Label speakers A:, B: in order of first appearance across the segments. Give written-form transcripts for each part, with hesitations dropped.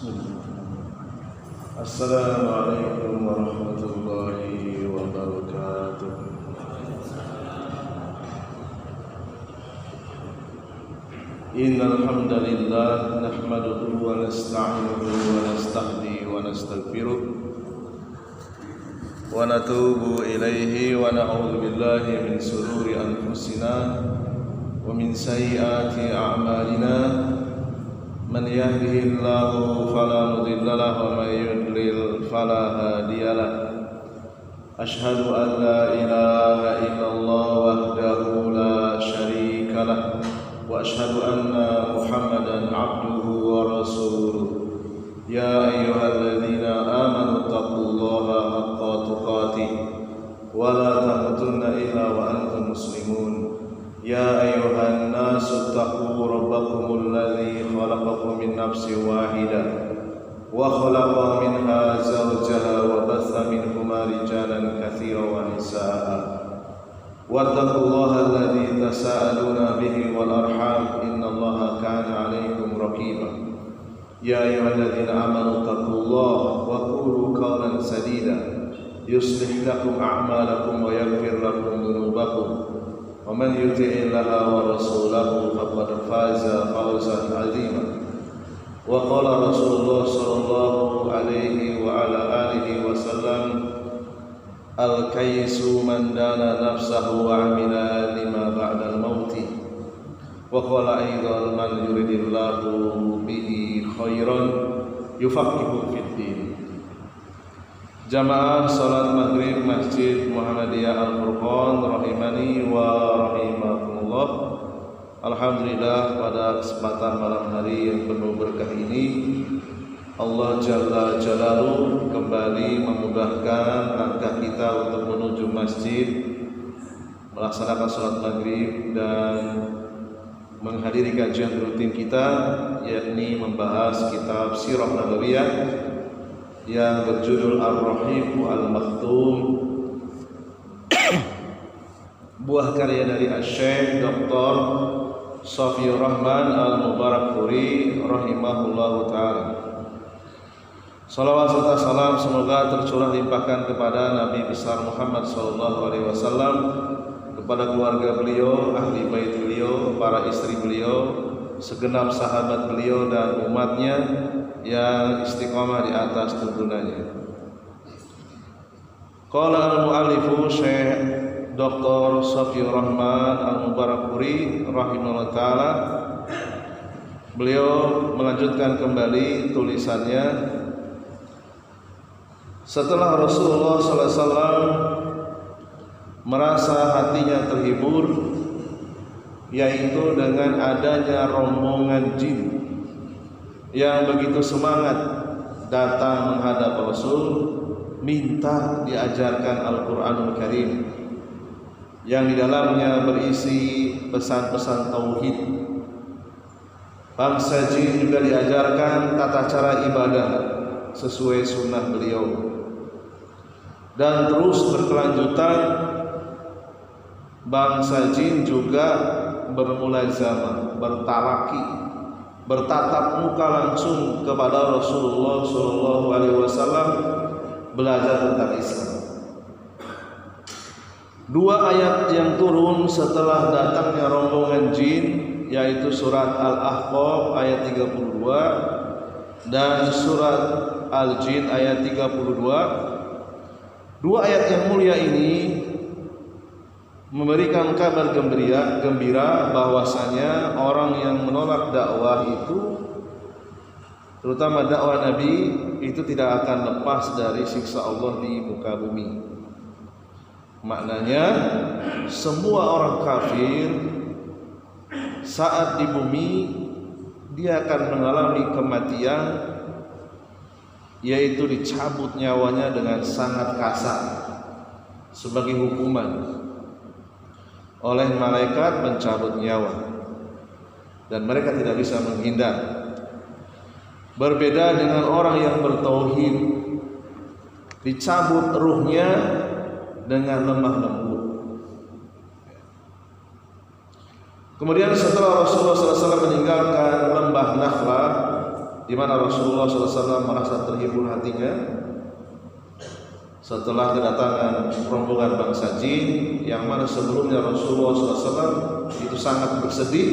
A: Bismillahirrahmanirrahim. Assalamualaikum warahmatullahi wabarakatuh. Innal hamdalillah nahmaduhu wa nasta'inuhu wa nastahdi wa nastaghfiruh wa natubu ilaihi wa na'udzu billahi min shururi anfusina wa min sayyiati a'malina. Man yahdihillahu fala mudilla lahu wa may yudlil fala hadiya lahu. Asyhadu an la ilaha illallah wahdahu la syarika lahu wa asyhadu anna Muhammadan abduhu wa rasuluh. Ya ayyuhalladzina amanu taqullaha haqqa tuqatih wa la tamutunna illa wa antum muslimun. Ya ayyuhan nasu taqu rabbakumul ladzi khalaqakum min nafsin wahidah wa khalaqa minha zawjaha wa batha minhuma rijalan katsiran wa nisaa'a wattaqullaha alladzi tasaaluna bihi wal arham innallaha kana 'alaikum raqiba. Ya ayyuhalladzina amanu taqullaha wa qulu qawlan sadida yuslih lakum a'malakum wa yaghfir lakum dhunubakum. Wa man yuti'illaha wa rasulahu faqad faza fawzan 'azima. Wa qala Rasulullah sallallahu alaihi wa ala alihi wasallam, al-kayyisu man dana nafsahu wa 'amila lima ba'dal mauti. Wa qala aidan man yuridillahu bihi khairan yufaqihuhu fid din. Jamaah salat maghrib Masjid Muhammadiyah Al-Furqan rahimani wa rahimakumullah. Alhamdulillah, pada kesempatan malam hari yang penuh berkah ini Allah Jalla Jalaluhu kembali memudahkan langkah kita untuk menuju masjid, melaksanakan salat maghrib dan menghadiri kajian rutin kita, yakni membahas kitab Sirah Nabawiyah yang berjudul Ar-Rahiq Al-Maktum, buah karya dari Syekh Dr. Safiur Rahman Al-Mubarakfuri rahimahullahu ta'ala. Salawat serta salam semoga tercurah limpahkan kepada Nabi besar Muhammad sallallahu alaihi wasallam, kepada keluarga beliau, ahli bait beliau, para istri beliau, segenap sahabat beliau dan umatnya yang istiqamah di atas tuntunannya. Qala al-mu'allifu Syekh Dr. Safiur Rahman Al-Mubarakfuri rahimahullah ta'ala, beliau melanjutkan kembali tulisannya. Setelah Rasulullah sallallahu alaihi wasallam merasa hatinya terhibur, yaitu dengan adanya rombongan jin yang begitu semangat datang menghadap Rasul, minta diajarkan Al-Quranul Karim yang di dalamnya berisi pesan-pesan tauhid. Bangsa jin juga diajarkan tata cara ibadah sesuai sunnah beliau, dan terus berkelanjutan bangsa jin juga bermulazamah, bertalaki, bertatap muka langsung kepada Rasulullah sallallahu alaihi wasallam, belajar tentang Islam. Dua ayat yang turun setelah datangnya rombongan jin, yaitu surat Al-Ahqaf ayat 32 dan surat Al-Jin ayat 32. Dua ayat yang mulia ini memberikan kabar gembira bahwasanya orang yang menolak dakwah itu, terutama dakwah Nabi, itu tidak akan lepas dari siksa Allah di muka bumi. Maknanya semua orang kafir saat di bumi dia akan mengalami kematian, yaitu dicabut nyawanya dengan sangat kasar sebagai hukuman oleh malaikat mencabut nyawa, dan mereka tidak bisa menghindar. Berbeda dengan orang yang bertauhid, dicabut ruhnya dengan lemah lembut. Kemudian setelah Rasulullah SAW meninggalkan lembah Nakhla, di mana Rasulullah SAW merasa terhibur hatinya setelah kedatangan rombongan bangsa jin, yang mana sebelumnya Rasulullah SAW itu sangat bersedih.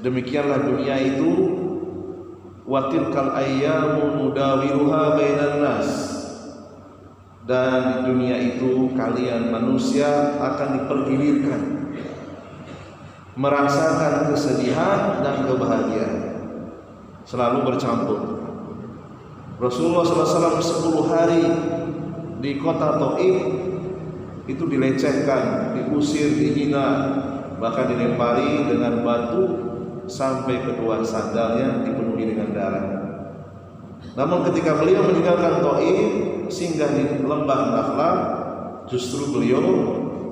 A: Demikianlah dunia itu, wa tilkal ayyamu nudawiluha bainan nas, dan di dunia itu kalian manusia akan dipergilirkan merasakan kesedihan dan kebahagiaan, selalu bercampur. Rasulullah SAW 10 hari di kota Taif itu dilecehkan, diusir, dihina, bahkan dilempari dengan batu sampai kedua sandalnya dipenuhi dengan darah. Namun ketika beliau meninggalkan Taif, singgah di lembah Nakhla, justru beliau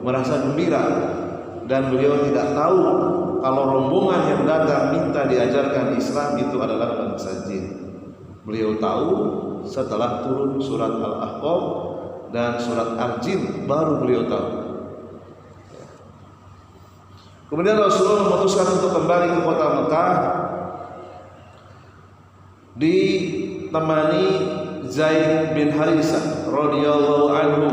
A: merasa gembira, dan beliau tidak tahu kalau rombongan yang datang minta diajarkan Islam itu adalah bangsa jin. Beliau tahu setelah turun surat Al-Ahqaf dan surat Al-Jin, baru beliau tahu. Kemudian Rasulullah memutuskan untuk kembali ke kota Mekah, ditemani Zaid bin Harisah radhiyallahu anhu.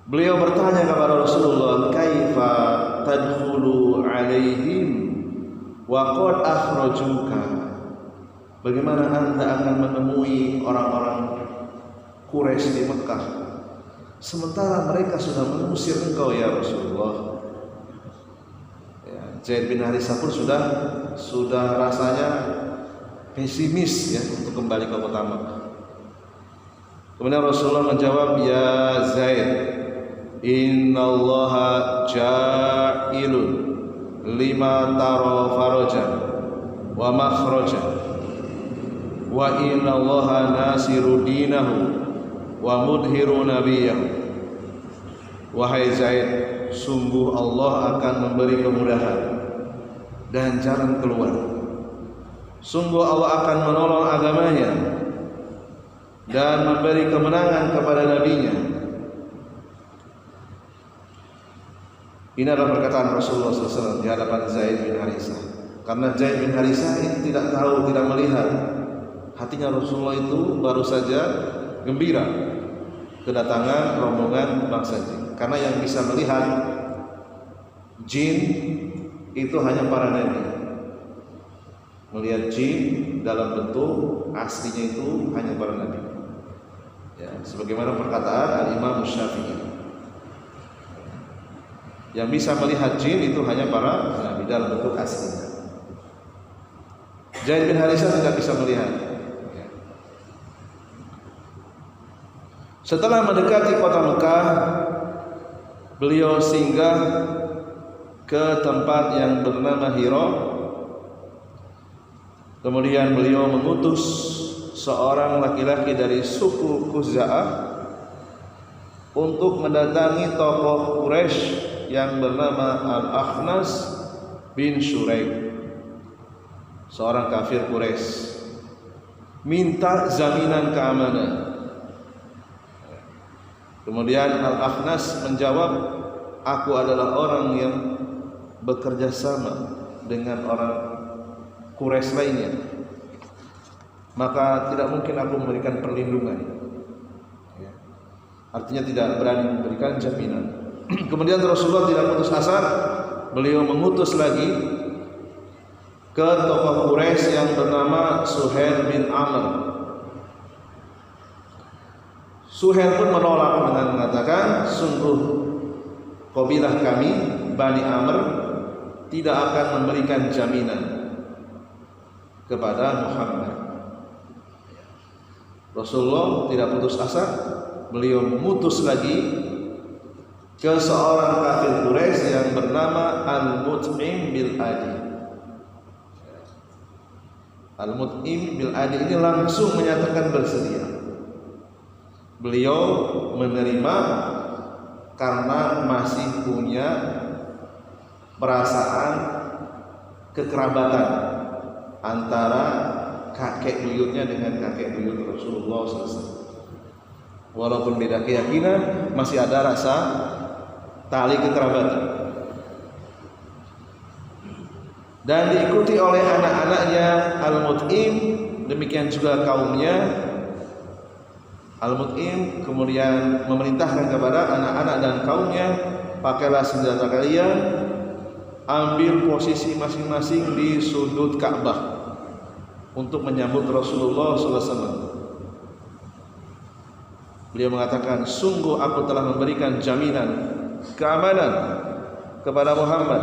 A: Beliau bertanya kepada Rasulullah, "Kaifa tadkhulu alaihim wa qad akhrajuka?" Bagaimana Anda akan menemui orang-orang Quraisy di Mekah sementara mereka sudah mengusir engkau ya Rasulullah? Ya, Zaid bin Harisah pun sudah rasanya pesimis ya untuk kembali ke kota Mekah. Kemudian Rasulullah menjawab, "Ya Zaid, innallaha ja'ilun lima taro farajan wa makhrajan wa innallaha nasiru dinahu wa mudhiru nabiyahu." Wahai Zaid, sungguh Allah akan memberi kemudahan dan jalan keluar. Sungguh Allah akan menolong agamanya dan memberi kemenangan kepada nabinya. Ini adalah perkataan Rasulullah SAW di hadapan Zaid bin Harisah. Karena Zaid bin Harisah itu tidak tahu, tidak melihat, hatinya Rasulullah itu baru saja gembira kedatangan rombongan bangsa jin. Karena yang bisa melihat jin itu hanya para nabi. Melihat jin dalam bentuk aslinya itu hanya para nabi. Ya, sebagaimana perkataan Al-Imam Syafi'i. Yang bisa melihat jin itu hanya para nabi dalam bentuk aslinya. Zaid bin Harisah tidak bisa melihat. Setelah mendekati kota Mekah, beliau singgah ke tempat yang bernama Hira. Kemudian beliau mengutus seorang laki-laki dari suku Khuza'ah untuk mendatangi tokoh Quraisy yang bernama Al-Akhnas bin Shuraik, seorang kafir Quraisy, minta jaminan keamanan. Kemudian Al-Akhnas menjawab, "Aku adalah orang yang bekerja sama dengan orang Quraisy lainnya, maka tidak mungkin aku memberikan perlindungan." Artinya tidak berani memberikan jaminan. Kemudian Rasulullah tidak putus asa, beliau mengutus lagi ke tokoh Quraisy yang bernama Suhail bin Amr. Suhail pun menolak dengan mengatakan, "Sungguh kabilah kami Bani Amr tidak akan memberikan jaminan kepada Muhammad." Rasulullah tidak putus asa, beliau mengutus lagi ke seorang kafir Quraisy yang bernama Al-Mut'im bil Adi. Al-Mut'im bil Adi ini langsung menyatakan bersedia. Beliau menerima karena masih punya perasaan kekerabatan antara kakek buyutnya dengan kakek buyut Rasulullah SAW. Walaupun beda keyakinan, masih ada rasa tali kekerabatan. dan diikuti oleh anak-anaknya Al-Mut'im, demikian juga kaumnya. Al-Mut'im kemudian memerintahkan kepada anak-anak dan kaumnya, pakailah senjata kalian, ambil posisi masing-masing di sudut Ka'bah untuk menyambut Rasulullah SAW. Beliau mengatakan, sungguh aku telah memberikan jaminan keamanan kepada Muhammad.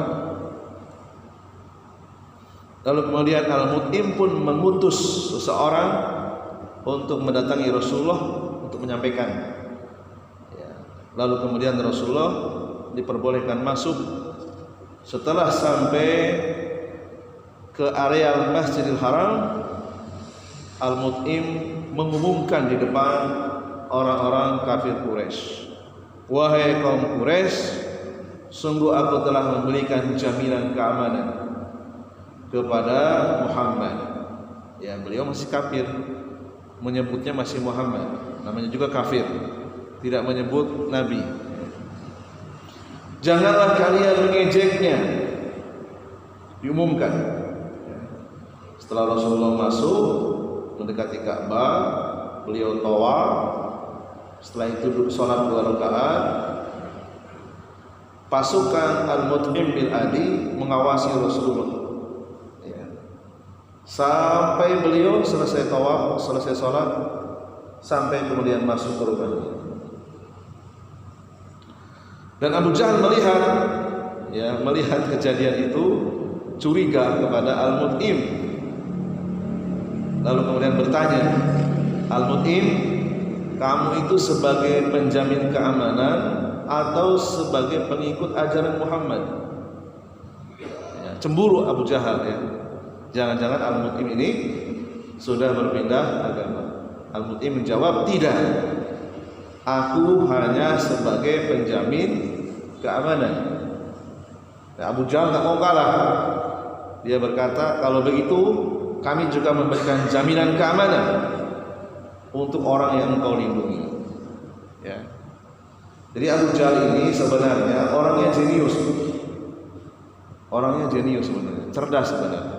A: Lalu kemudian Al-Mut'im pun mengutus seseorang untuk mendatangi Rasulullah untuk menyampaikan. Lalu kemudian Rasulullah diperbolehkan masuk. Setelah sampai ke area Masjidil Haram, Al-Mut'im mengumumkan di depan orang-orang kafir Quraisy, wahai kaum Quraisy, sungguh aku telah memberikan jaminan keamanan kepada Muhammad. Ya, beliau masih kafir, menyebutnya masih Muhammad, namanya juga kafir, tidak menyebut Nabi. Janganlah kalian mengejeknya, diumumkan. Setelah Rasulullah masuk mendekati Ka'bah, beliau tawaf. Setelah itu duduk sholat 2 rakaat. Pasukan Al-Mut'im bin Adi mengawasi Rasulullah sampai beliau selesai tawaf, selesai sholat, sampai kemudian masuk ke rumahnya. Dan Abu Jahal melihat kejadian itu, curiga kepada Al-Mut'im. Lalu kemudian bertanya, Al-Mut'im, kamu itu sebagai penjamin keamanan atau sebagai pengikut ajaran Muhammad? Ya, cemburu Abu Jahal, ya. Jangan-jangan Al-Mut'im ini sudah berpindah agama. Al-Mut'im menjawab, tidak, aku hanya sebagai penjamin keamanan. Nah, Abu Jahal tak mau kalah. Dia berkata, kalau begitu kami juga memberikan jaminan keamanan untuk orang yang engkau lindungi. Ya. Jadi Abu Jahal ini sebenarnya orangnya jenius. Orangnya jenius sebenarnya, cerdas sebenarnya.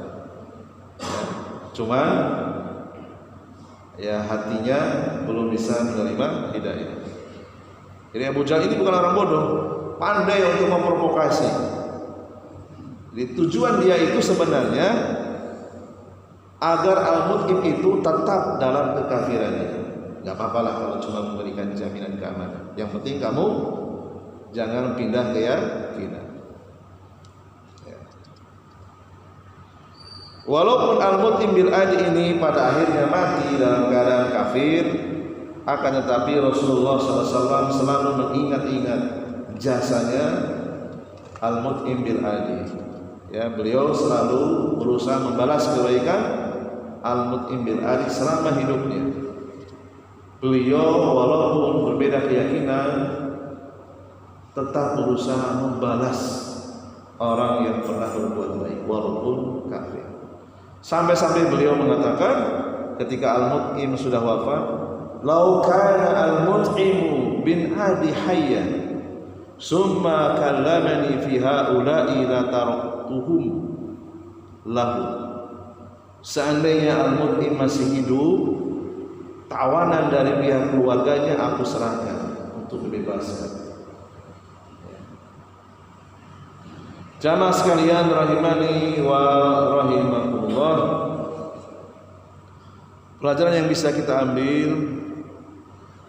A: Cuman ya hatinya belum bisa menerima hidayah. Jadi Abu Jahal ini bukan orang bodoh, pandai untuk memprovokasi. Jadi tujuan dia itu sebenarnya agar Al-Mut'im itu tetap dalam kekafirannya. Gak apa-apalah kalau cuma memberikan jaminan keamanan. Yang penting kamu jangan pindah keyakinan. Walaupun Al-Mut'im bin Adi ini pada akhirnya mati dalam keadaan kafir, akan tetapi Rasulullah SAW selalu mengingat-ingat jasanya Al-Mut'im bin Adi. Ya, beliau selalu berusaha membalas kebaikan Al-Mut'im bin Adi selama hidupnya. Beliau walaupun berbeda keyakinan, tetap berusaha membalas orang yang pernah berbuat baik walaupun kafir. Sampai-sampai beliau mengatakan ketika Al-Mut'im sudah wafat, "Lau kana Al-Mut'im bin Adi hayyan, summa kallamani fi haula'i la taraktuhum lahu." Seandainya Al-Mut'im masih hidup, tawanan dari pihak keluarganya aku serahkan untuk dibebaskan. Jamaah sekalian rahimani wa rahimakumullah, pelajaran yang bisa kita ambil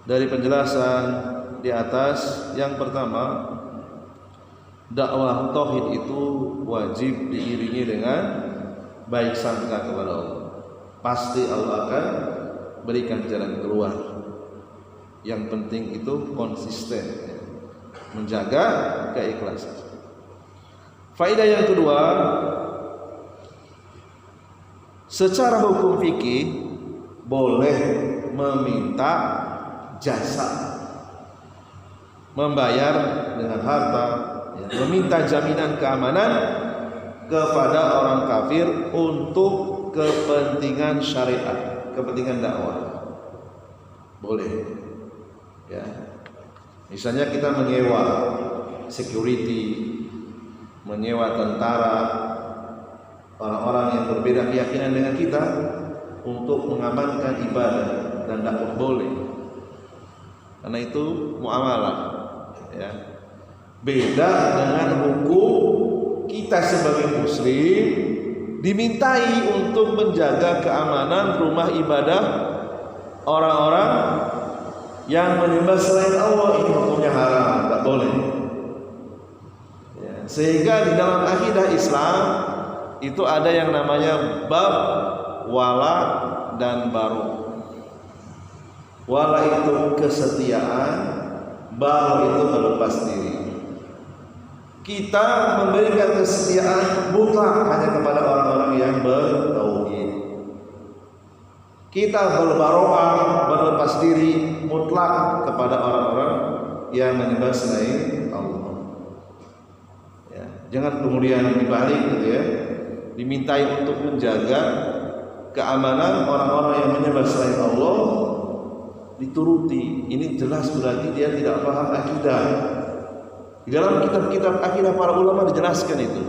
A: dari penjelasan di atas, yang pertama, dakwah tauhid itu wajib diiringi dengan baik sangka kepada Allah. Pasti Allah akan berikan jalan keluar. Yang penting itu konsisten, menjaga keikhlasan. Faedah yang kedua, secara hukum fikih boleh meminta jasa, membayar dengan harta, meminta jaminan keamanan kepada orang kafir untuk kepentingan syariat, kepentingan dakwah. Boleh. Ya. Misalnya kita menyewa security, menyewa tentara orang-orang yang berbeda keyakinan dengan kita untuk mengamankan ibadah dan tidak boleh. Karena itu muamalah, ya. Beda dengan hukum kita sebagai muslim dimintai untuk menjaga keamanan rumah ibadah orang-orang yang menyembah selain Allah. Ini hukumnya haram, tidak boleh. Ya, sehingga di dalam akidah Islam itu ada yang namanya bab wala dan baru. Wala itu kesetiaan, baru itu melepas diri. Kita memberikan kesetiaan mutlak hanya kepada orang-orang yang bertauhid. Kita berbaroah, berlepas diri mutlak kepada orang-orang yang menyembah selain Allah. Ya, jangan kemudian dibalik gitu ya. Dimintai untuk menjaga keamanan orang-orang yang menyembah selain Allah dituruti. Ini jelas berarti dia tidak paham akidah. Di dalam kitab-kitab akidah para ulama dijelaskan itu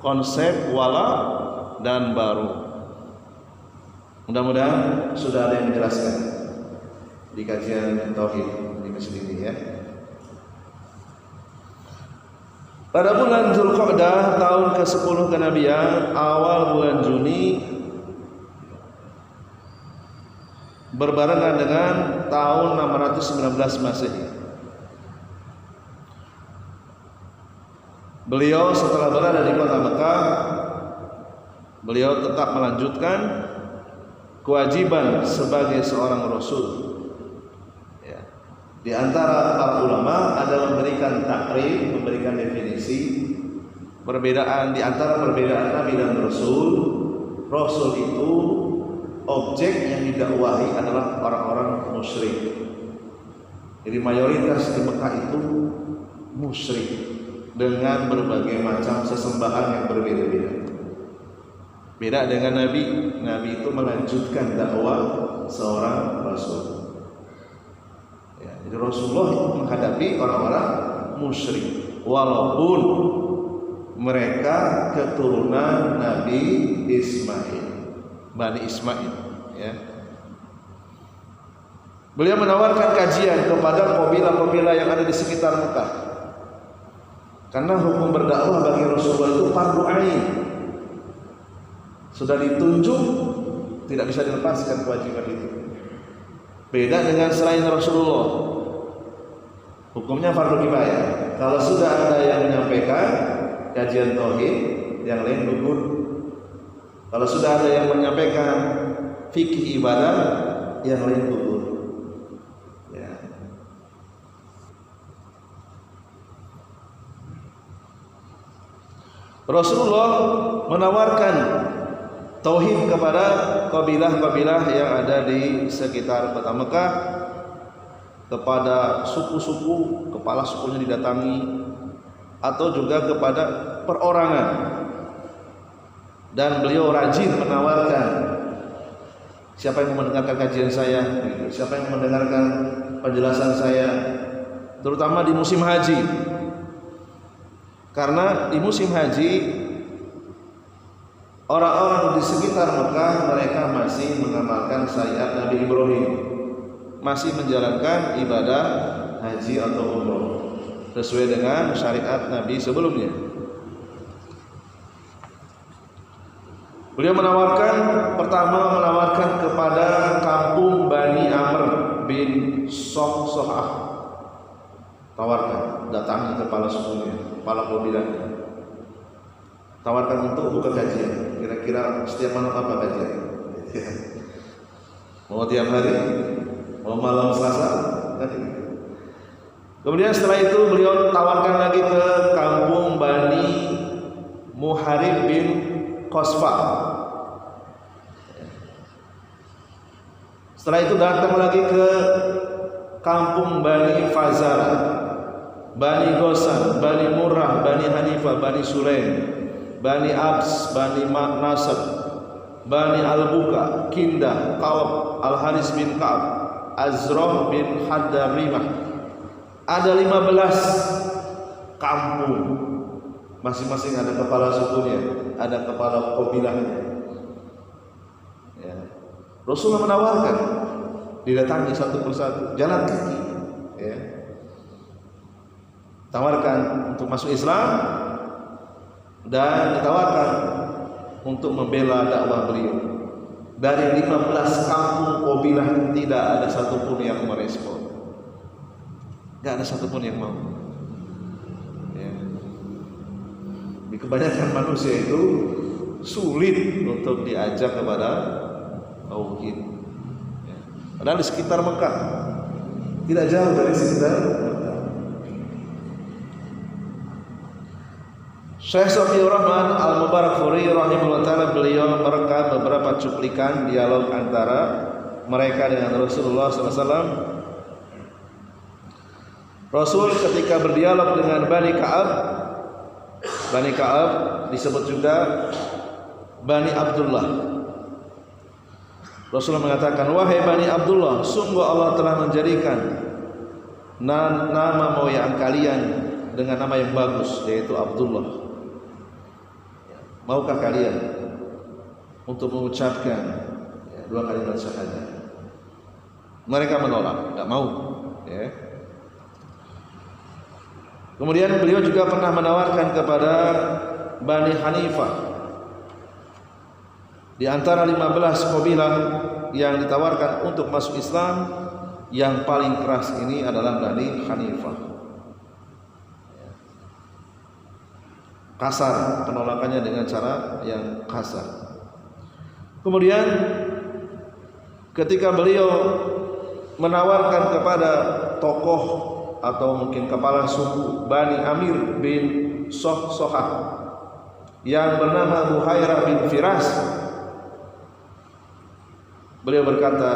A: konsep wala dan baru. Mudah-mudahan sudah ada yang menjelaskan di kajian tauhid di masjid ini ya. Pada bulan Dzulqa'dah tahun ke-10 kenabian, awal bulan Juni berbarengan dengan tahun 619 Masehi. Beliau setelah berada di kota Mekah, beliau tetap melanjutkan kewajiban sebagai seorang rasul. Ya. Di antara para ulama ada memberikan takrif, memberikan definisi perbedaan di antara perbedaan Nabi dan Rasul. Rasul itu objek yang didakwahi adalah orang-orang musyrik. Jadi mayoritas di Mekah itu musyrik dengan berbagai macam sesembahan yang berbeda-beda. Beda dengan Nabi. Nabi itu melanjutkan dakwah seorang Rasul. Ya, jadi Rasulullah menghadapi orang-orang musyrik, walaupun mereka keturunan Nabi Ismail, Bani Ismail. Ya. Beliau menawarkan kajian kepada kabilah-kabilah yang ada di sekitar Mekah. Karena hukum berdakwah bagi Rasulullah itu fardu ain. Sudah ditunjuk, tidak bisa dilepaskan kewajiban itu. Beda dengan selain Rasulullah, hukumnya fardu kifayah. Kalau sudah ada yang menyampaikan kajian tauhid, yang lain gugur. Kalau sudah ada yang menyampaikan fikih ibadah, yang lain gugur. Ya. Rasulullah menawarkan tauhid kepada kabilah-kabilah yang ada di sekitar kota Mekah, kepada suku-suku, kepala sukunya didatangi, atau juga kepada perorangan. Dan beliau rajin menawarkan, siapa yang mendengarkan kajian saya, siapa yang mendengarkan penjelasan saya, terutama di musim haji. Karena di musim haji orang-orang di sekitar Mekah mereka masih mengamalkan syariat Nabi Ibrahim, masih menjalankan ibadah haji atau umroh sesuai dengan syariat Nabi sebelumnya. Beliau menawarkan kepada kampung Bani Amr bin Soh'ah. Tawarkan, datangi kepala sukunya, kepala kabilahnya. Tawarkan untuk buka kajian. Kira-kira setiap malam apa kajian? Mau tiap hari? Mau malam Selasa? Kemudian setelah itu beliau tawarkan lagi ke kampung Bani Muharib bin Qasfa. Setelah itu datang lagi ke kampung Bani Fazara, Bani Gosan, Bani Murrah, Bani Hanifah, Bani Sulaim, Bani Abs, Bani Nasr, Bani Al-Buka, Kindah, Qalb, Al-Haris bin Ka'ab, Azrah bin Haddarimah. Ada 15 kampung. Masing-masing ada kepala sukunya, ada kepala kabilahnya. Ya. Rasulullah menawarkan, didatangi satu persatu, jalan kaki, ya. Tawarkan untuk masuk Islam dan ditawarkan untuk membela dakwah beliau. Dari 15 kampung kabilah tidak ada satupun yang merespon, tidak ada satupun yang mau. Ya. Di kebanyakan manusia itu sulit untuk diajak kepada tauhid. Ya. Padahal di sekitar Mekah, tidak jauh dari sekitar Mekah. Syekh Safiur Rahman Al-Mubarakfuri rahimahullah ta'ala, beliau merekam beberapa cuplikan dialog antara mereka dengan Rasulullah SAW. Rasul ketika berdialog dengan Bani Ka'ab disebut juga Bani Abdullah. Rasulullah mengatakan, wahai Bani Abdullah, sungguh Allah telah menjadikan nama moyang kalian dengan nama yang bagus, yaitu Abdullah. Maukah kalian untuk mengucapkan dua kalimat syahadat? Mereka menolak, tidak mau. Ya. Kemudian beliau juga pernah menawarkan kepada Bani Hanifah. Di antara 15 kabilah yang ditawarkan untuk masuk Islam, yang paling keras ini adalah Bani Hanifah. Kasar, penolakannya dengan cara yang kasar. Kemudian ketika beliau menawarkan kepada tokoh atau mungkin kepala suku Bani Amir bin Sohah yang bernama Buhairah bin Firas, beliau berkata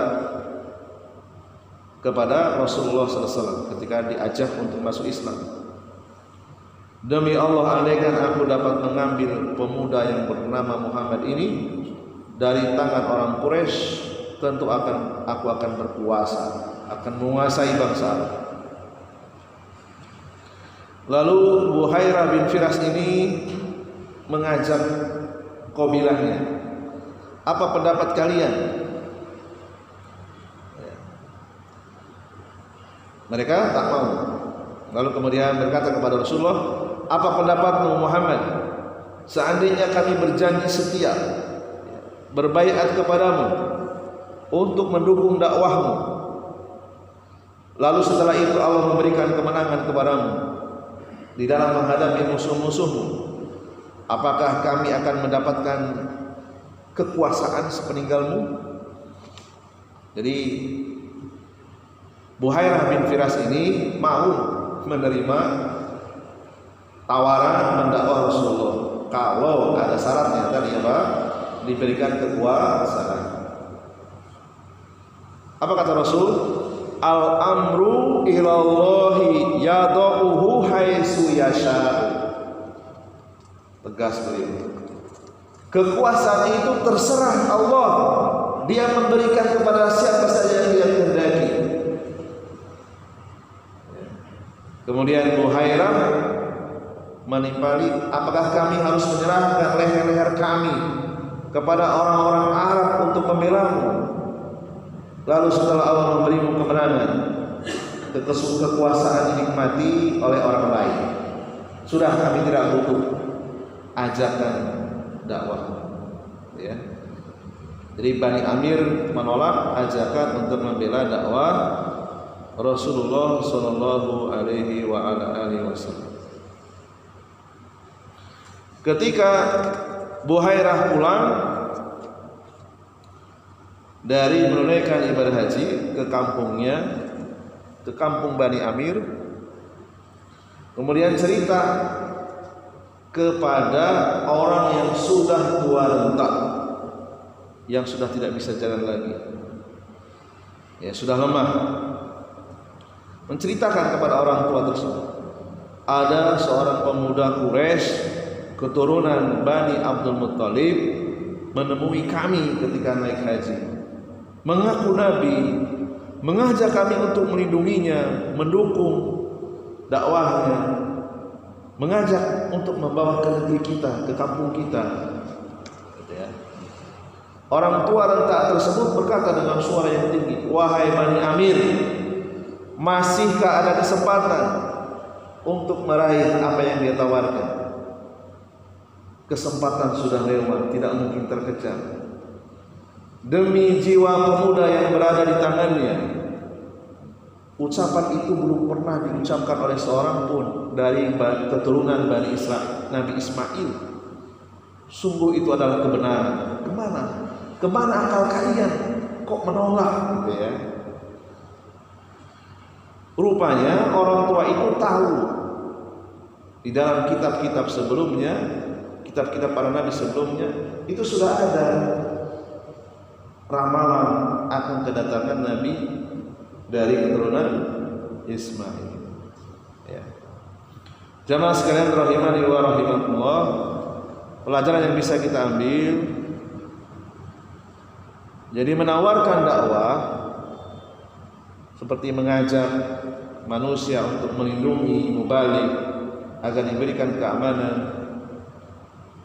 A: kepada Rasulullah SAW ketika diajak untuk masuk Islam, demi Allah, andaikan aku dapat mengambil pemuda yang bernama Muhammad ini dari tangan orang Quraisy, tentu aku akan berkuasa, akan menguasai bangsa Arab. Lalu Buhairah bin Firas ini mengajak kabilahnya, apa pendapat kalian? Mereka tak mau. Lalu kemudian berkata kepada Rasulullah, apa pendapatmu Muhammad? Seandainya kami berjanji setia, berbaiat kepadamu untuk mendukung dakwahmu, lalu setelah itu Allah memberikan kemenangan kepadamu di dalam menghadapi musuh-musuhmu, apakah kami akan mendapatkan kekuasaan sepeninggalmu? Jadi Buhairah bin Firas ini mau menerima tawaran mendakwah Rasulullah kalau ada syaratnya tadi apa? Diberikan kekuasaan. Apa kata Rasul? Al-amru ilallahi yada'uhu haitsu yasha. Tegas beliau. Kekuasaan itu terserah Allah. Dia memberikan kepada siapa saja yang dia kehendaki. Kemudian Buhairah menimpali, apakah kami harus menyerahkan leher-leher kami kepada orang-orang Arab untuk membelamu? Lalu setelah Allah memberimu kemenangan, kekuasaan dinikmati oleh orang lain, sudah kami tidak butuh ajakan dakwah. Ya. Jadi Bani Amir menolak ajakan untuk membela dakwah Rasulullah Sallallahu Alaihi Wasallam. Ketika Buhairah pulang dari menunaikan ibadah haji ke kampungnya, ke kampung Bani Amir, kemudian cerita kepada orang yang sudah tua renta, yang sudah tidak bisa jalan lagi, ya sudah lemah, menceritakan kepada orang tua tersebut, ada seorang pemuda Quraisy keturunan Bani Abdul Muttalib menemui kami ketika naik haji, mengaku Nabi, mengajak kami untuk melindunginya, mendukung dakwahnya. mengajak untuk membawa ke negeri kita, ke kampung kita, gitu ya. Orang tua renta tersebut berkata dengan suara yang tinggi, "Wahai Bani Amir, masihkah ada kesempatan untuk meraih apa yang dia tawarkan? Kesempatan sudah lewat, tidak mungkin terkejar. Demi jiwa pemuda yang berada di tangannya." Ucapan itu belum pernah diucapkan oleh seorang pun dari keturunan Bani Israel, Nabi Ismail. Sungguh itu adalah kebenaran. Kemana akal kalian? Kok menolak, gitu ya? Rupanya orang tua itu tahu di dalam kitab-kitab sebelumnya, kitab-kitab para nabi sebelumnya, itu sudah ada ramalan akan kedatangan Nabi dari keturunan Ismail. Ya. Jamaah sekalian rahimani wa rahimakumullah, pelajaran yang bisa kita ambil, jadi menawarkan dakwah seperti mengajak manusia untuk melindungi mubalik agar diberikan keamanan,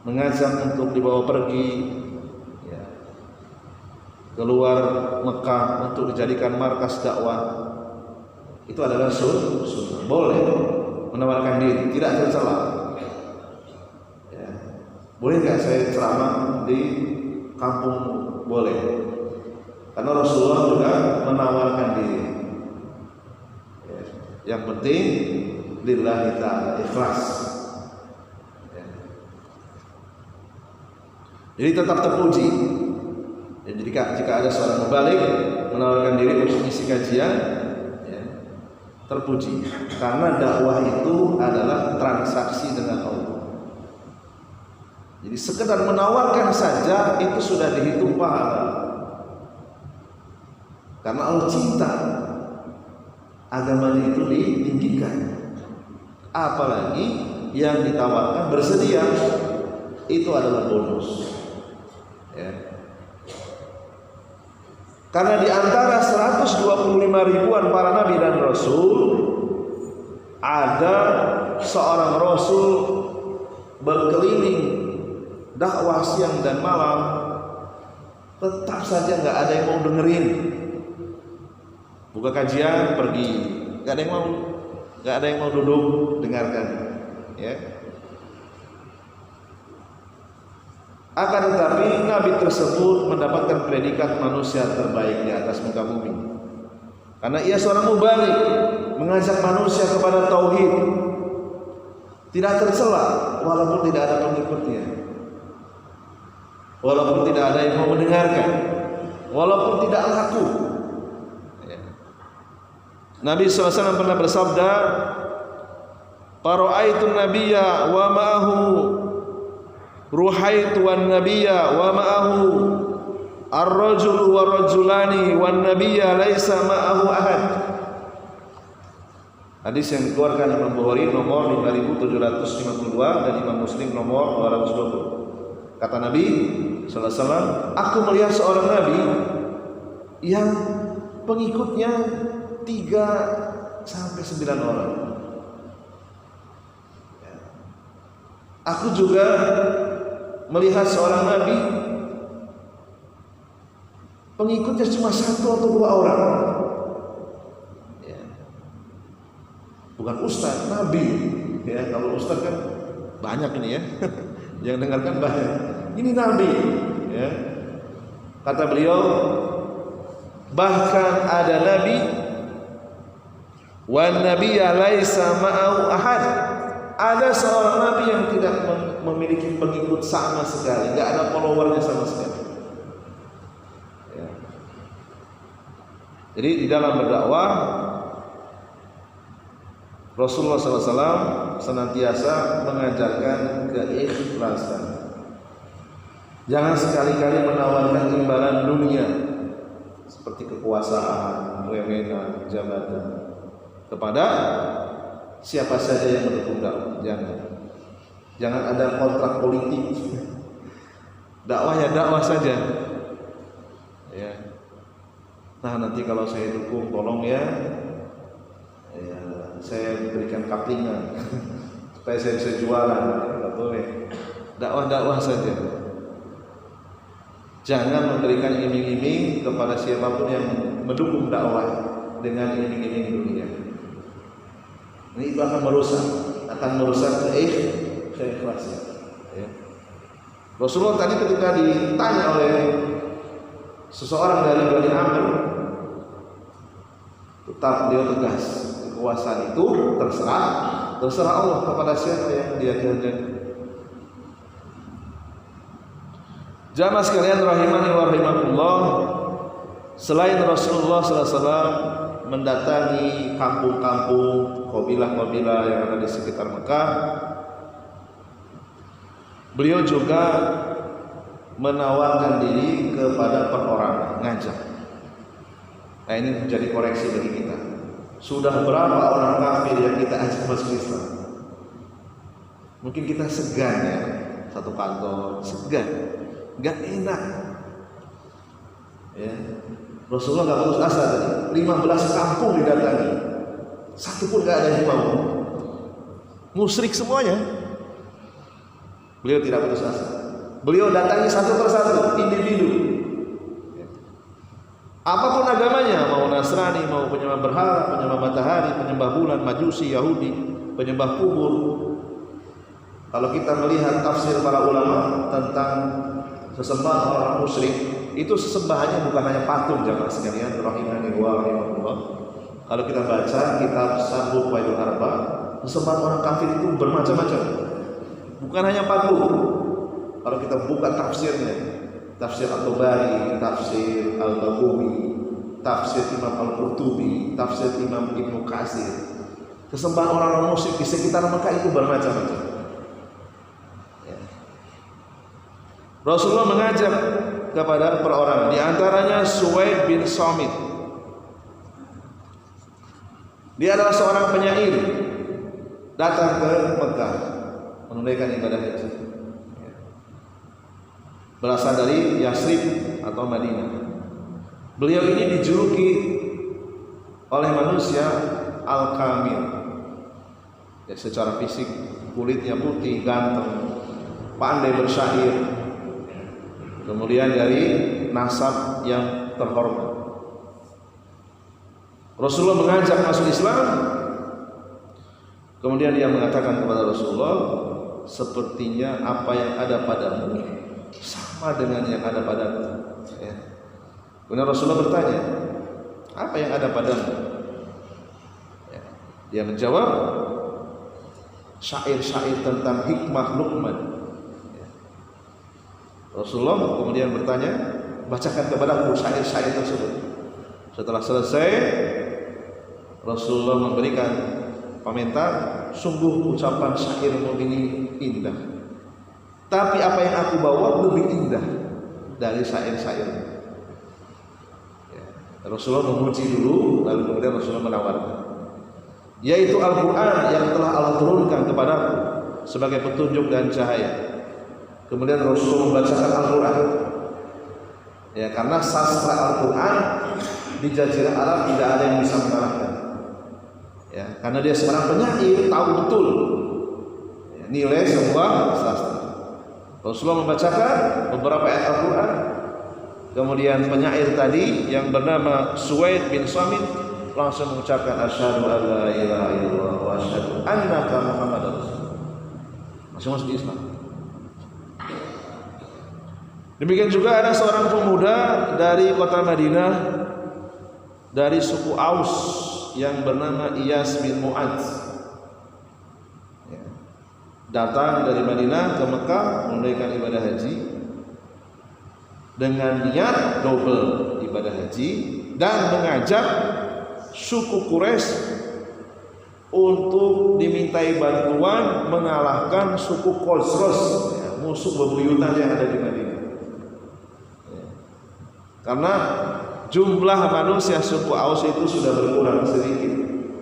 A: mengajak untuk dibawa pergi keluar Mekah untuk dijadikan markas dakwah, itu adalah sunnah. Boleh menawarkan diri, tidak tercela. Ya. Boleh nggak saya ceramah di kampung? Boleh, karena Rasulullah juga menawarkan diri. Ya. Yang penting lillahi ta'ala, ikhlas. Ya. Jadi tetap terpuji. Ya, jika ada seorang mubalik menawarkan diri untuk mengisi kajian, ya, terpuji, karena dakwah itu adalah transaksi dengan Allah. Jadi sekedar menawarkan saja itu sudah dihitung pahala, karena Allah cinta agamanya itu ditinggikan. Apalagi yang ditawarkan bersedia, itu adalah bonus. Ya. Karena di antara 125 ribuan para nabi dan rasul, ada seorang rasul berkeliling dakwah siang dan malam, tetap saja nggak ada yang mau dengerin. Buka kajian pergi, nggak ada yang mau duduk dengarkan, ya. Akan tetapi Nabi tersebut mendapatkan predikat manusia terbaik di atas muka bumi, karena ia seorang mubalik, mengajak manusia kepada tauhid, tidak tercela walaupun tidak ada pengikutnya, walaupun tidak ada yang mau mendengarkan, walaupun tidak laku. Nabi SAW pernah bersabda, "Para'aitun nabiyya wa ma'ahu ruhaitu wan nabiyya wa ma'ahu ar-rajulu wa rajulani wan nabiyya laisa ma'ahu ahad." Hadis yang dikeluarkan Imam Bukhari nomor 5752 dan Imam Muslim nomor 220. Kata Nabi sallallahu alaihi wasallam, "Aku melihat seorang nabi yang pengikutnya 3-9 orang. Aku juga melihat seorang nabi pengikutnya cuma 1 atau 2 orang. Ya. Bukan ustaz, nabi. Ya, kalau ustaz kan banyak ini ya. Yang dengarkan banyak. Ini nabi. Ya. Kata beliau, bahkan ada nabi wan nabiyya laisa ma'ahu ahad. Ada seorang nabi yang tidak memiliki pengikut sama sekali, enggak ada followernya sama sekali. Ya. Jadi di dalam berdakwah Rasulullah SAW senantiasa mengajarkan keikhlasan. Jangan sekali-kali menawarkan imbalan dunia seperti kekuasaan, wewenang, jabatan kepada siapa saja yang mendukung dakwah. Jangan ada kontrak politik. Dakwah ya dakwah saja. Ya. Nah, nanti kalau saya dukung tolong ya saya berikan kaplingan. supaya saya bisa jualan. Tidak boleh. Dakwah saja. Jangan memberikan iming-iming kepada siapapun yang mendukung dakwah dengan iming-iming dunia. Ini itu akan merusak keikhlasan. Ya. Rasulullah tadi ketika ditanya oleh seseorang dari Bani Amr, tetap dia tegas, kekuasaan itu terserah Allah kepada siapa yang dia kehendaki. Jamaah sekalian rahimani wa rahimakumullah, selain Rasulullah SAW mendatangi kampung-kampung, kabilah-kabilah yang ada di sekitar Mekah, beliau juga menawarkan diri kepada perorangan, ngajak. Nah, ini menjadi koreksi bagi kita. Sudah berapa orang kafir yang kita ajak masuk Islam? Mungkin kita segan ya, satu kantor, segan, gak enak. Ya. Rasulullah gak putus asa tadi. 15 kampung didatangi, satu pun gak ada yang mau. Musyrik semuanya. Beliau tidak putus asa. Beliau datangi satu persatu, individu. Apapun agamanya, mau Nasrani, mau penyembah berhala, penyembah matahari, penyembah bulan, Majusi, Yahudi, penyembah kubur. Kalau kita melihat tafsir para ulama tentang sesembahan orang musyrik, itu sesembahannya bukan hanya patung, jamaah sekalian rahimani wa rahimakumullah. Kalau kita baca kitab Sabuk Waidul Arba, sesembahan orang kafir itu bermacam-macam. Bukan hanya patung. Kalau kita buka tafsirnya, tafsir At-Tabari, tafsir Al-Baghawi, tafsir Imam Al-Qurtubi, tafsir Imam Ibnu Katsir, kesembahan orang-orang musyrik di sekitar Mekah itu bermacam-macam. Ya. Rasulullah mengajak kepada perorangan, di antaranya Suwaid bin Samit. Dia adalah seorang penyair, datang ke Mekah menunaikan ibadah haji. Berasal dari Yasrib atau Madinah. Beliau ini dijuluki oleh manusia Al-Kamil. Ya, secara fisik kulitnya putih, ganteng, pandai bersyair. Kemudian dari nasab yang terhormat. Rasulullah mengajak masuk Islam. Kemudian dia mengatakan kepada Rasulullah, sepertinya apa yang ada padamu sama dengan yang ada padamu. Ya. Kemudian Rasulullah bertanya, apa yang ada padamu? Ya. Dia menjawab, syair-syair tentang hikmah Luqman. Ya. Rasulullah kemudian bertanya, bacakan kepadaku syair-syair tersebut. Setelah selesai, Rasulullah memberikan komentar, sungguh ucapan syairmu ini indah. Tapi apa yang aku bawa lebih indah dari syair-syair. Ya. Rasulullah memuji dulu, lalu kemudian Rasulullah menawarkan, yaitu Al-Quran yang telah Allah turunkan kepadaku sebagai petunjuk dan cahaya. Kemudian Rasulullah membacakan Al-Quran. Ya, karena sastra Al-Quran di Jazirah Arab tidak ada yang bisa mengalahkan. Ya, karena dia seorang penyair, tahu betul ya, nilai sebuah sastra. Rasulullah membacakan beberapa ayat Al-Quran. Kemudian penyair tadi yang bernama Suwaid bin Samit langsung mengucapkan asyhadu an la ilaha illallah wa asyhadu annaka Muhammadar Rasulullah. Masuk Islam. Demikian juga ada seorang pemuda dari kota Madinah dari suku Aus yang bernama Iyas bin Mu'adz. Datang dari Madinah ke Mekah menunaikan ibadah haji dengan niat double ibadah haji dan mengajak suku Quraisy untuk dimintai bantuan mengalahkan suku Khosraj, ya, musuh bebuyutan yang ada di Madinah. Ya. Karena jumlah manusia suku Aus itu sudah berkurang sedikit.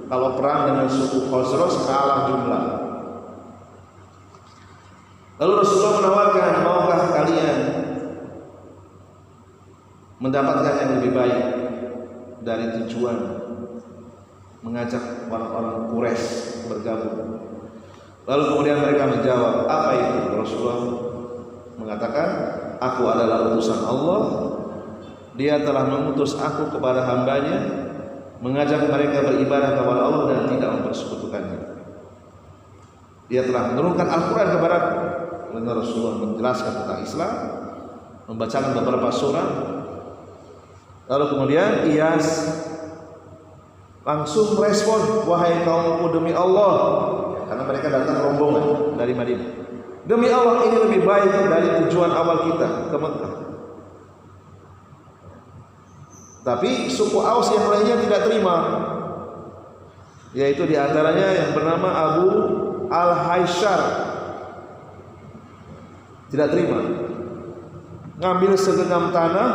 A: Kalau perang dengan suku Khosraj kalah jumlah. Lalu Rasulullah menawarkan, maukah kalian mendapatkan yang lebih baik dari tujuan mengajak orang-orang Quraisy bergabung? Lalu kemudian mereka menjawab, apa itu? Rasulullah mengatakan, aku adalah utusan Allah. Dia telah mengutus aku kepada hambanya, mengajak mereka beribadah kepada Allah dan tidak mempersekutukannya. Dia telah menurunkan Al-Quran kepada Rasulullah, menjelaskan tentang Islam, membacakan beberapa surah. Lalu kemudian Iyas langsung merespon, wahai kaumku, demi Allah, karena mereka datang rombongan dari Madinah, demi Allah ini lebih baik dari tujuan awal kita ke Mekah. Tapi suku Aus yang lainnya tidak terima, yaitu diantaranya yang bernama Abu Al-Haisyar, tidak terima, ngambil segenggam tanah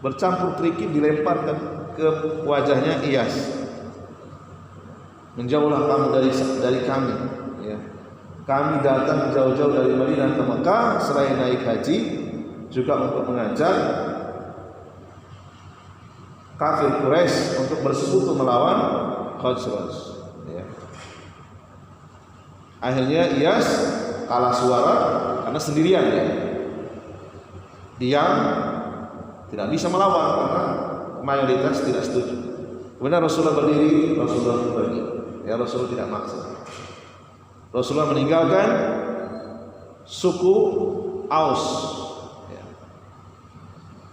A: bercampur kerikil dilemparkan ke wajahnya Iyas. Menjauhlah kamu dari kami, ya. Kami datang jauh-jauh dari Madinah ke Mekah selain naik haji juga untuk mengajar kafir Quraisy untuk bersekutu melawan Khazraj, ya. Akhirnya Iyas kalah suara karena sendirian, ya. Diam, tidak bisa melawan karena mayoritas tidak setuju. Kemudian Rasulullah berdiri, Rasulullah pergi. Ya, Rasulullah tidak maksa. Rasulullah meninggalkan suku Aus, ya.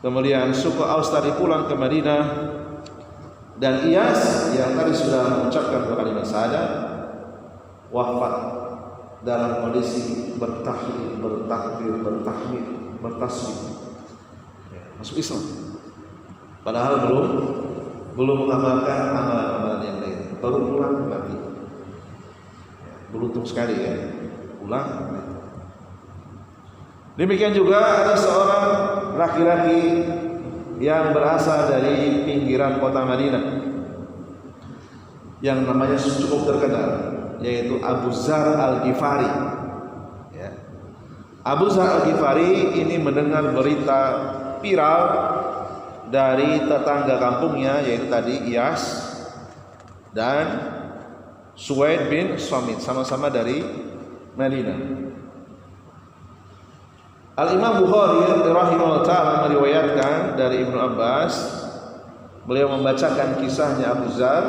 A: Kemudian suku Aus tadi pulang ke Madinah, dan Iyas yang tadi sudah mengucapkan kalimat syahadat wafat dalam kondisi bertahlil, bertakbir, bertahmid, bertasbih, ya, masuk Islam. Padahal belum mengamalkan amalan-amalan yang lain, baru pulang mati. Beruntung sekali, ya, pulang mati. Demikian juga ada seorang laki-laki yang berasal dari pinggiran kota Madinah yang namanya cukup terkenal, yaitu Abu Dzar Al-Ghifari, ya. Abu Dzar Al-Ghifari ini mendengar berita viral dari tetangga kampungnya, yaitu tadi Iyas dan Suwaid bin Samit, sama-sama dari Madinah. Al-Imam Bukhari rahimahullah ta'ala meriwayatkan dari Ibnu Abbas, beliau membacakan kisahnya Abu Dzar.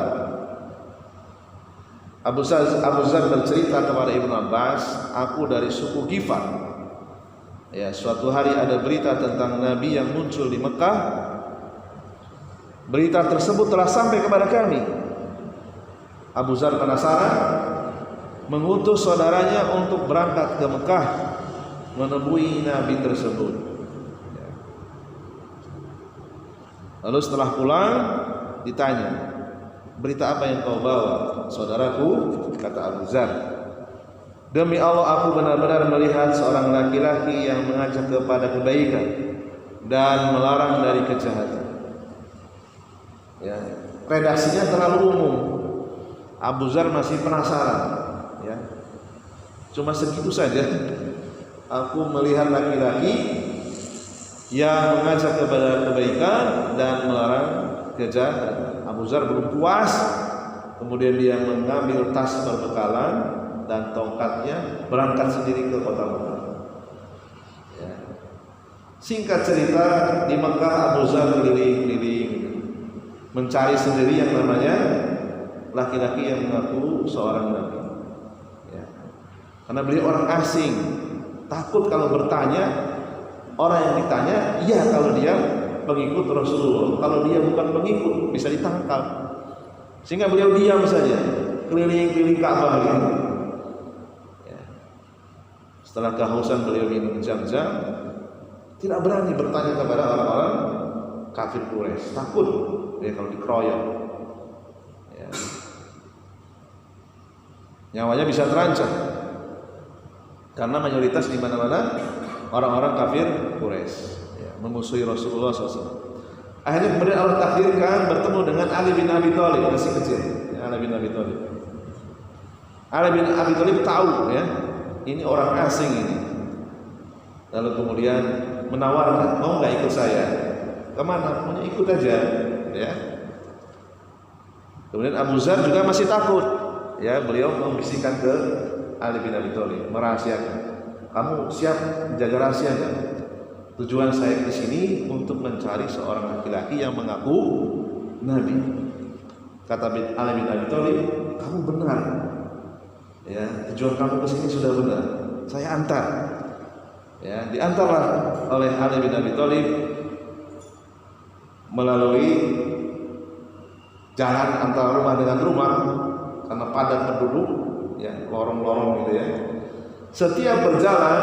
A: Abu Dzar bercerita kepada Ibnu Abbas, aku dari suku Ghifar. Ya, suatu hari ada berita tentang Nabi yang muncul di Mekah. Berita tersebut telah sampai kepada kami. Abu Dzar penasaran, mengutus saudaranya untuk berangkat ke Mekah menemui Nabi tersebut. Lalu setelah pulang ditanya, berita apa yang kau bawa, saudaraku? Kata Abu Dzar, demi Allah aku benar-benar melihat seorang laki-laki yang mengajak kepada kebaikan dan melarang dari kejahatan. Ya, redaksinya terlalu umum. Abu Dzar masih penasaran, ya. Cuma segitu saja. Aku melihat laki-laki yang mengajak kepada kebaikan dan melarang kejahatan. Abu Dzar belum puas, kemudian dia mengambil tas berbekalan dan tongkatnya berangkat sendiri ke kota Mekah. Ya. Singkat cerita, di Mekah Abu Dzar keliling-keliling mencari sendiri yang namanya laki-laki yang mengaku seorang nabi, ya. Karena beliau orang asing, takut kalau bertanya, orang yang ditanya iya kalau dia pengikut Rasulullah, kalau dia bukan pengikut bisa ditangkap. Sehingga beliau diam saja, keliling-keliling Ka'bah gitu, ya. Setelah kehausan beliau minum jam-jam, tidak berani bertanya kepada orang-orang kafir Quraisy, takut dia kalau dikeroyok, ya. Nyawanya bisa terancam karena mayoritas di mana-mana orang-orang kafir Quraisy, ya, memusuhi Rasulullah SAW. Akhirnya kemudian Allah takdirkan bertemu dengan Ali bin Abi Thalib, masih kecil, ya, Ali bin Abi Thalib. Ali bin Abi Thalib tahu, ya, ini orang asing ini. Lalu kemudian menawarkan, mau nggak ikut saya? Kemana? Maunya ikut aja, ya. Kemudian Abu Dzar juga masih takut, ya beliau membisikkan ke Ali bin Abi Thalib, merahasiakan. Kamu siap menjaga rahasia enggak? Tujuan saya ke sini untuk mencari seorang laki-laki yang mengaku nabi. Kata Ali bin Abi Thalib, kamu benar. Ya, tujuan kamu ke sini sudah benar. Saya antar. Ya, diantarlah oleh Ali bin Abi Thalib melalui jalan antara rumah dengan rumah karena padat penduduk, ya, lorong-lorong gitu ya. Setiap berjalan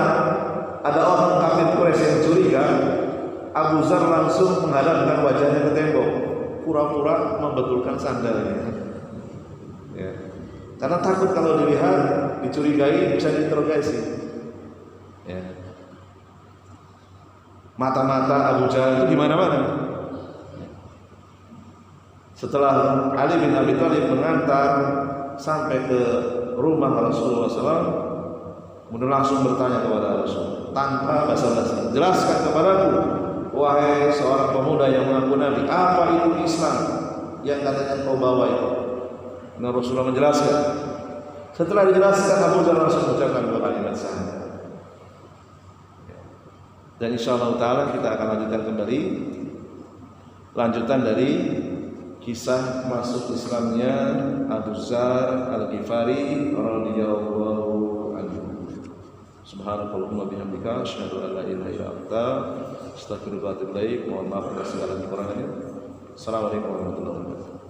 A: ada orang kafir Quraisy yang curiga, Abu Dzar langsung menghadapkan wajahnya ke tembok, pura-pura membetulkan sandalnya. Ya. Karena takut kalau dilihat, dicurigai, bisa diinterogasi. Ya. Mata-mata Abu Dzar itu di mana-mana. Setelah Ali bin Abi Thalib mengantar sampai ke rumah Rasulullah SAW, kemudian langsung bertanya kepada Rasul tanpa basa-basi, jelaskan kepadaku, wahai seorang pemuda yang mengaku nabi, apa itu Islam yang katanya kau bawa itu? Nah, Rasulullah menjelaskan. Setelah dijelaskan, Abu Dzar langsung mengucapkan dua kalimat syahadat. Dan insyaallah taala kita akan lanjutkan kembali lanjutan dari kisah masuk Islamnya Abu Dzar Al-Ghifari radhiyallahu anhu. Subhanakallahumma bihamdika asyhadu an la ilaha illa anta astaghfiruka wa atubu ilaik. Mohon maaf atas segala kekurangannya. Assalamualaikum warahmatullahi wabarakatuh.